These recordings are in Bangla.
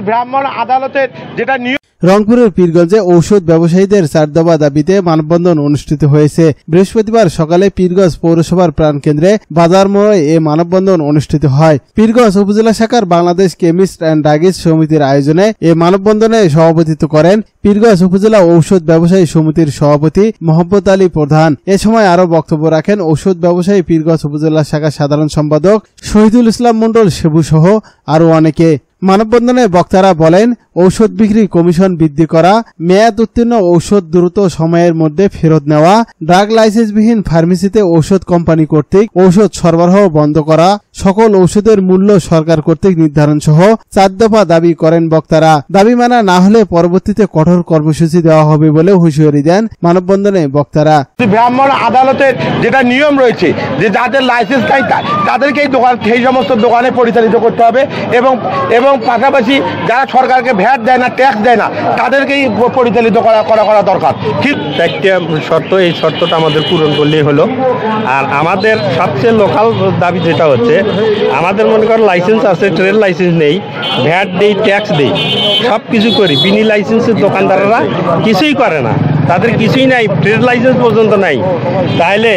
ব্রাহ্মণ আদালতের যেটা রংপুরের পীরগঞ্জে ঔষধ ব্যবসায়ীদের 4 দফা দাবিতে মানববন্ধন অনুষ্ঠিত হয়েছে। বৃহস্পতিবার সকালে পীরগঞ্জ পৌরসভার প্রাণকেন্দ্রে বাজার মোড়ে এ মানববন্ধন অনুষ্ঠিত হয়। পীরগঞ্জ উপজেলা শাখার বাংলাদেশ কেমিস্ট অ্যান্ড ড্রাগিস্ট সমিতির আয়োজনে এ মানববন্ধনে সভাপতিত্ব করেন পীরগঞ্জ উপজেলা ঔষধ ব্যবসায়ী সমিতির সভাপতি মোহাম্মদ আলী প্রধান। এ সময় আরো বক্তব্য রাখেন ঔষধ ব্যবসায়ী পীরগঞ্জ উপজেলা শাখার সাধারণ সম্পাদক শহীদুল ইসলাম মণ্ডল সেবু সহ আরো অনেকে। মানববন্ধনে বক্তারা বলেন, ঔষধ বিক্রি কমিশন বৃদ্ধি করা, মেয়াদ উত্তীর্ণ ঔষধ দ্রুত সময়ের মধ্যে ফেরত নেওয়া, ড্রাগ লাইসেন্সবিহীন ফার্মেসিতে ঔষধ কোম্পানি কর্তৃক ঔষধ সরবরাহ বন্ধ করা, সকল ঔষধের মূল্য সরকার কর্তৃক নির্ধারণ সহ 4 দফা দাবি করেন বক্তারা। দাবি মানা না হলে পরবর্তীতে কঠোর কর্মসূচি দেওয়া হবে বলে হুঁশিয়ারি দেন মানববন্ধনে বক্তারা। ব্রাহ্মণ আদালতের যেটা নিয়ম রয়েছে যে যাদের লাইসেন্স নাই তাদেরকে সেই সমস্ত দোকানে পরিচালিত করতে হবে এবং পাশাপাশি যারা সরকারকে ভ্যাট দেয় না, ট্যাক্স দেয় না, তাদেরকেই পরিচালিত করা দরকার। ঠিক একটা শর্ত, এই শর্তটা আমাদের পূরণ করলেই হলো। আর আমাদের সবচেয়ে লোকাল দাবি যেটা হচ্ছে, আমাদের মনে করেন লাইসেন্স আছে, ট্রেড লাইসেন্স নেই, ভ্যাট দেই, ট্যাক্স দেই, সব কিছু করি, বিনি লাইসেন্সের দোকানদাররা কিছুই করে না, তাদের কিছুই নাই, ট্রেড লাইসেন্স পর্যন্ত নাই। তাহলে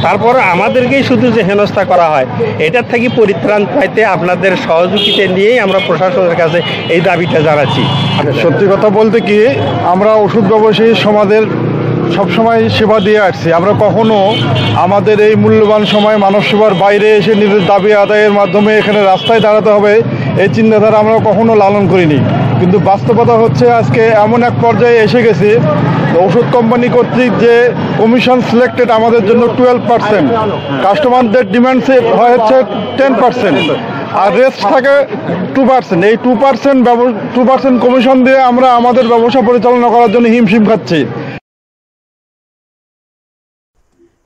তারপর আমাদেরকেই শুধু যে হেনস্থা করা হয়, এটার থেকে পরিত্রাণ পাইতে আপনাদের সহযোগিতা নিয়েই আমরা প্রশাসনের কাছে এই দাবিটা জানাচ্ছি। সত্যি কথা বলতে কি, আমরা ওষুধ ব্যবসায়ী সমাজের সবসময় সেবা দিয়ে আসছি। আমরা কখনো আমাদের এই মূল্যবান সময় মানব সেবার বাইরে এসে নিজের দাবি আদায়ের মাধ্যমে এখানে রাস্তায় দাঁড়াতে হবে, এই চিন্তাধারা আমরা কখনো লালন করিনি। কিন্তু বাস্তবতা হচ্ছে আজকে এমন এক পর্যায়ে এসে গেছি, ওষুধ কোম্পানি কর্তৃক যে কমিশন সিলেক্টেড আমাদের জন্য 12%, কাস্টমারদের ডিমান্ড হয় হচ্ছে 10%, আর রেস্ট থাকে 2%। এই 2% কমিশন দিয়ে আমরা আমাদের ব্যবসা পরিচালনা করার জন্য হিমশিম খাচ্ছি।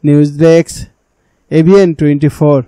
News desk, ABN 24।